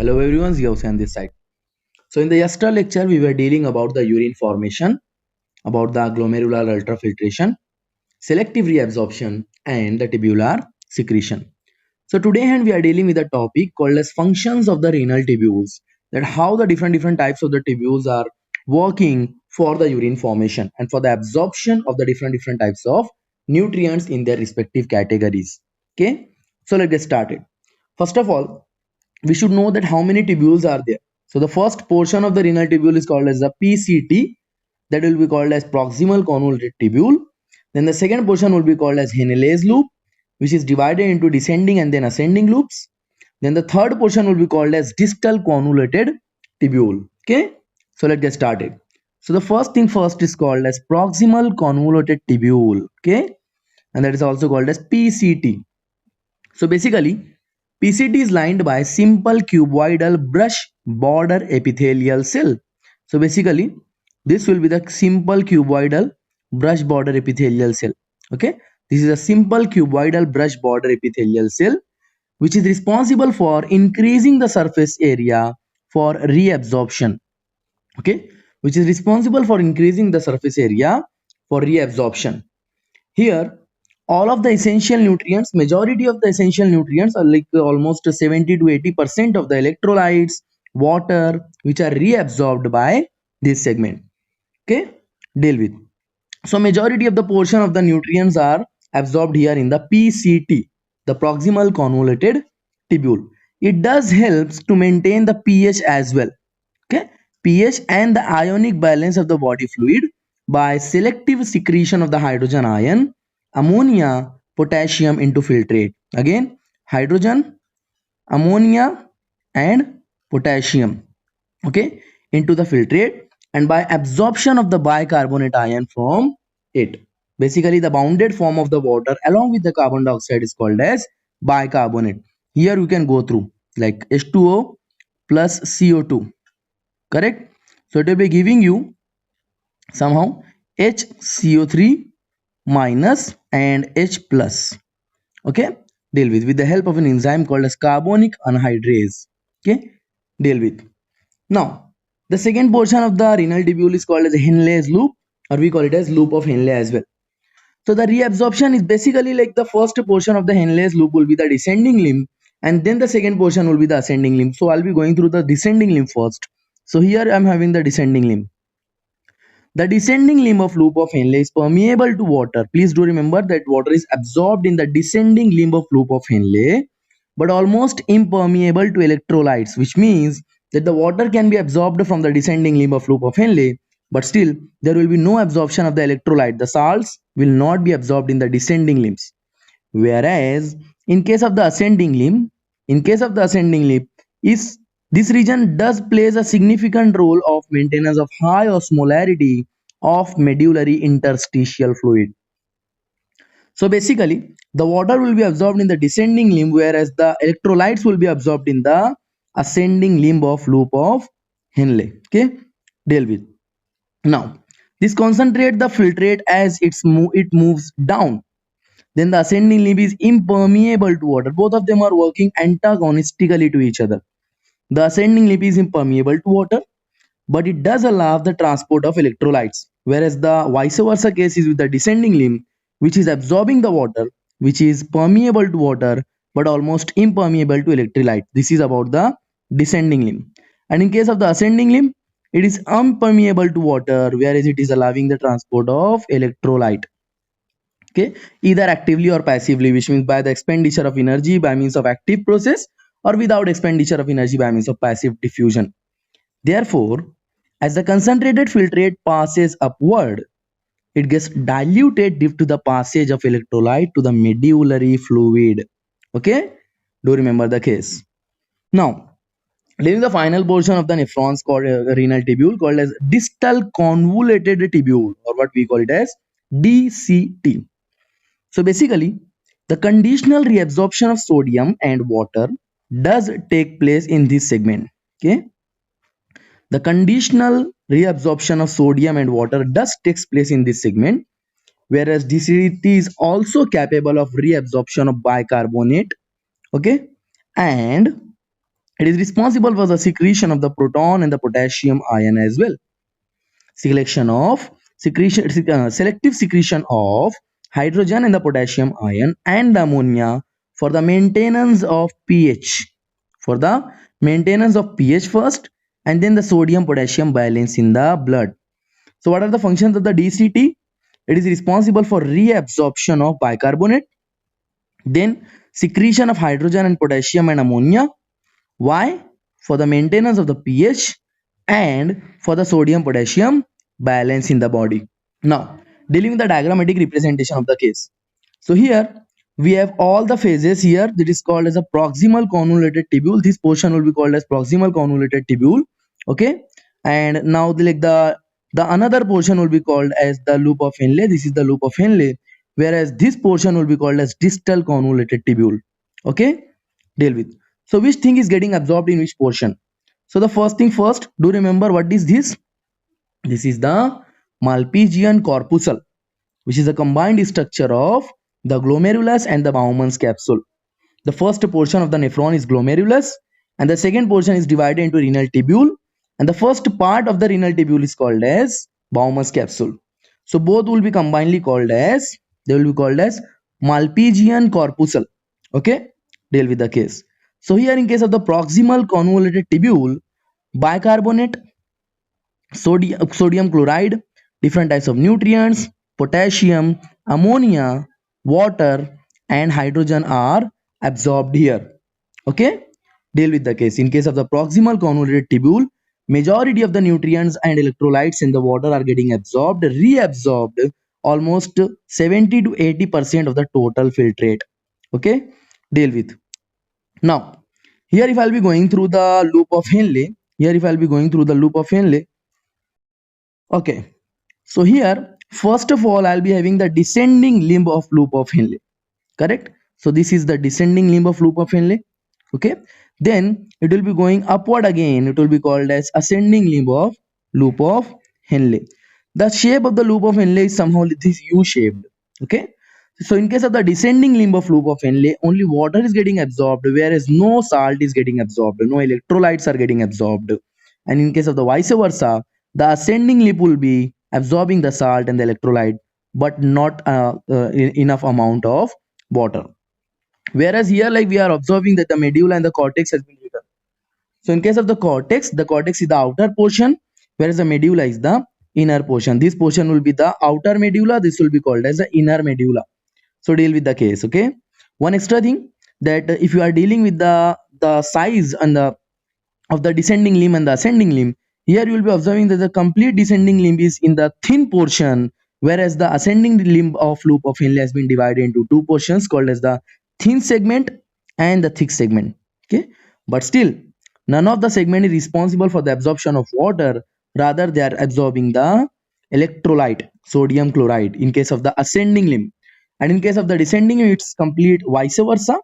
Hello everyone, Ziausen on this side. So in the yesterday lecture, we were dealing about the urine formation, about the glomerular ultrafiltration, selective reabsorption, and the tubular secretion. So today hand we are dealing with a topic called as functions of the renal tubules, that how the different types of the tubules are working for the urine formation and for the absorption of the different types of nutrients in their respective categories. Okay, so let's get started. First of all, we should know that how many tubules are there. So the first portion of the renal tubule is called as the PCT, that will be called as proximal convoluted tubule. Then the second portion will be called as Henle's loop, which is divided into descending and then ascending loops. Then the third portion will be called as distal convoluted tubule. Okay, so let's get started. So the first thing first is called as proximal convoluted tubule. Okay, and that is also called as PCT. So basically, PCT is lined by simple cuboidal brush border epithelial cell. So basically, this will be the simple cuboidal brush border epithelial cell. Okay, this is a simple cuboidal brush border epithelial cell which is responsible for increasing the surface area for reabsorption. Okay, which is responsible for increasing the surface area for reabsorption. Here, all of the essential nutrients, majority of the essential nutrients are like almost 70 to 80% of the electrolytes, water, which are reabsorbed by this segment. Okay, deal with. So majority of the portion of the nutrients are absorbed here in the PCT, the proximal convoluted tubule. It does helps to maintain the pH as well. Okay, pH and the ionic balance of the body fluid by selective secretion of the hydrogen ion, ammonia, potassium into filtrate. Again, hydrogen, ammonia, and potassium, okay, into the filtrate, and by absorption of the bicarbonate ion from it. Basically, the bounded form of the water along with the carbon dioxide is called as bicarbonate. Here you can go through like H2O plus CO2, correct? So it will be giving you somehow HCO3 minus and H plus. Okay, deal with the help of an enzyme called as carbonic anhydrase. Okay, deal with. Now the second portion of the renal tubule is called as Henle's loop, or we call it as loop of Henle as well. So the reabsorption is basically like the first portion of the Henle's loop will be the descending limb, and then the second portion will be the ascending limb. So I'll be going through the descending limb first. So here I'm having the descending limb. The descending limb of loop of Henle is permeable to water. Please do remember that water is absorbed in the descending limb of loop of Henle, but almost impermeable to electrolytes, which means that the water can be absorbed from the descending limb of loop of Henle, but still there will be no absorption of the electrolyte. The salts will not be absorbed in the descending limbs. Whereas in case of the ascending limb, is this region does plays a significant role of maintenance of high osmolarity of medullary interstitial fluid. So basically, the water will be absorbed in the descending limb, whereas the electrolytes will be absorbed in the ascending limb of loop of Henle. Okay, deal with. Now, this concentrate the filtrate as it moves down. Then the ascending limb is impermeable to water. Both of them are working antagonistically to each other. The ascending limb is impermeable to water, but it does allow the transport of electrolytes, whereas the vice versa case is with the descending limb, which is absorbing the water, which is permeable to water but almost impermeable to electrolyte. This is about the descending limb. And in case of the ascending limb, it is impermeable to water, whereas it is allowing the transport of electrolyte. Okay, either actively or passively, which means by the expenditure of energy by means of active process, or without expenditure of energy by means of passive diffusion. Therefore, as the concentrated filtrate passes upward, it gets diluted due to the passage of electrolyte to the medullary fluid. Okay, do remember the case. Now, leaving the final portion of the nephrons called renal tubule called as distal convoluted tubule, or what we call it as DCT. So basically, the conditional reabsorption of sodium and water does take place in this segment. Okay, the conditional reabsorption of sodium and water does takes place in this segment, whereas DCT is also capable of reabsorption of bicarbonate. Okay, and It is responsible for the secretion of the proton and the potassium ion as well. Selective secretion of hydrogen and the potassium ion and the ammonia for the maintenance of pH. For the maintenance of pH first, and then the sodium potassium balance in the blood. So what are the functions of the DCT? It is responsible for reabsorption of bicarbonate, then secretion of hydrogen and potassium and ammonia. Why? For the maintenance of the pH and for the sodium potassium balance in the body. Now, dealing with the diagrammatic representation of the case. So here we have all the phases here, that is called as a proximal convoluted tubule. This portion will be called as proximal convoluted tubule. Okay, and now the another portion will be called as the loop of Henle. This is the loop of Henle, whereas this portion will be called as distal convoluted tubule. Okay, deal with. So which thing is getting absorbed in which portion? So the first thing first, do remember what is this? This is the Malpighian corpuscle, which is a combined structure of the glomerulus and the Bowman's capsule. The first portion of the nephron is glomerulus, and the second portion is divided into renal tubule, and the first part of the renal tubule is called as Bowman's capsule. So both will be combinedly called as, they will be called as Malpighian corpuscle. Okay, deal with the case. So here in case of the proximal convoluted tubule, bicarbonate, sodium chloride, different types of nutrients, potassium, ammonia, water, and hydrogen are absorbed here. Okay, deal with the case. In case of the proximal convoluted tubule, majority of the nutrients and electrolytes in the water are getting absorbed, reabsorbed almost 70 to 80% of the total filtrate. Okay, deal with. Now, here if I'll be going through the loop of Henle, okay, so here first of all I'll be having the descending limb of loop of Henle, correct? So this is the descending limb of loop of Henle. Okay, then it will be going upward again, it will be called as ascending limb of loop of Henle. The shape of the loop of Henle is somehow this U shaped. Okay, so in case of the descending limb of loop of Henle, only water is getting absorbed, whereas no salt is getting absorbed, no electrolytes are getting absorbed. And in case of the vice versa, the ascending limb will be absorbing the salt and the electrolyte, but not enough amount of water. Whereas here, like, we are observing that the medulla and the cortex has been written. So in case of the cortex is the outer portion, whereas the medulla is the inner portion. This portion will be the outer medulla, this will be called as the inner medulla. So deal with the case. Okay, one extra thing, that if you are dealing with the size and the of the descending limb and the ascending limb, here you will be observing that the complete descending limb is in the thin portion, whereas the ascending limb of loop of Henle has been divided into two portions called as the thin segment and the thick segment. Okay, but still none of the segment is responsible for the absorption of water, rather they are absorbing the electrolyte sodium chloride in case of the ascending limb, and in case of the descending limb it's complete vice versa.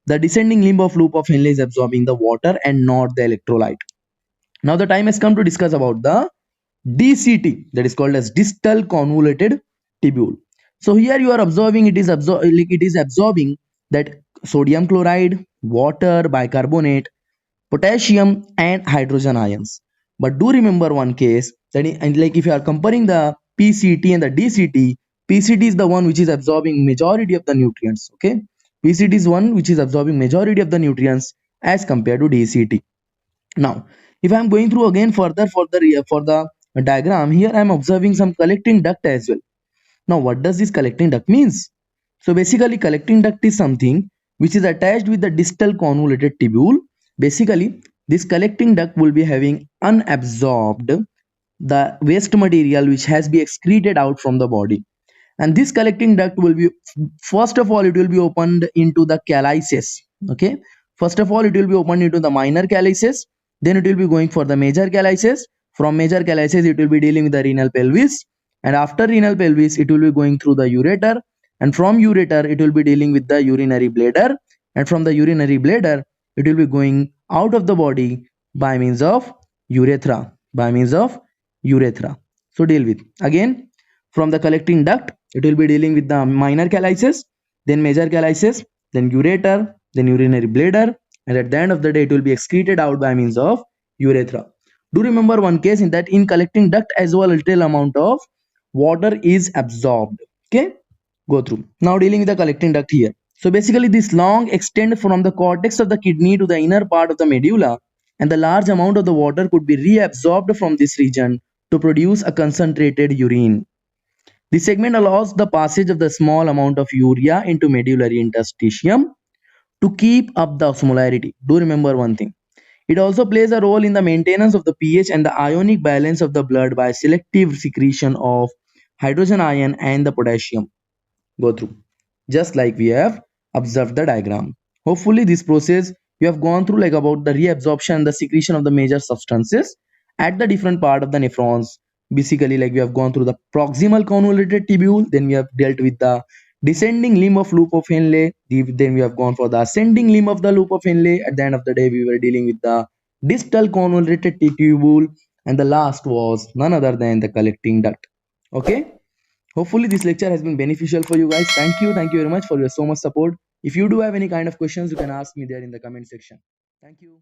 The descending limb of loop of Henle is absorbing the water and not the electrolyte. Now the time has come to discuss about the DCT, that is called as distal convoluted tubule. So here you are observing it is absorbing that sodium chloride, water, bicarbonate, potassium and hydrogen ions. But do remember one case, that and like if you are comparing the PCT and the DCT, PCT is the one which is absorbing majority of the nutrients. Okay, PCT is one which is absorbing majority of the nutrients as compared to DCT. Now if I am going through again further for the diagram, here I am observing some collecting duct as well. Now what does this collecting duct means? So basically collecting duct is something which is attached with the distal convoluted tubule. Basically this collecting duct will be having unabsorbed the waste material which has been excreted out from the body, and this collecting duct will be, first of all it will be opened into the calyces. Okay, first of all it will be opened into the minor calyces, then it will be going for the major calyces. From major calyces it will be dealing with the renal pelvis, and after renal pelvis it will be going through the ureter, and from ureter it will be dealing with the urinary bladder, and from the urinary bladder it will be going out of the body by means of urethra, so deal with again. From the collecting duct it will be dealing with the minor calyces, then major calyces, then ureter, then urinary bladder, and at the end of the day it will be excreted out by means of urethra. Do remember one case in that in collecting duct as well, little amount of water is absorbed. Okay, go through. Now dealing with the collecting duct here. So basically this long extend from the cortex of the kidney to the inner part of the medulla, and the large amount of the water could be reabsorbed from this region to produce a concentrated urine. This segment allows the passage of the small amount of urea into medullary interstitium to keep up the osmolarity. Do remember one thing. It also plays a role in the maintenance of the pH and the ionic balance of the blood by selective secretion of hydrogen ion and the potassium. Go through. Just like we have observed the diagram. Hopefully this process you have gone through like about the reabsorption and the secretion of the major substances at the different part of the nephrons. Basically like we have gone through the proximal convoluted tubule, then we have dealt with the descending limb of loop of Henle, then we have gone for the ascending limb of the loop of Henle. At the end of the day we were dealing with the distal convoluted tubule, and the last was none other than the collecting duct. Okay, hopefully this lecture has been beneficial for you guys. Thank you very much for your so much support. If you do have any kind of questions, you can ask me there in the comment section. Thank you.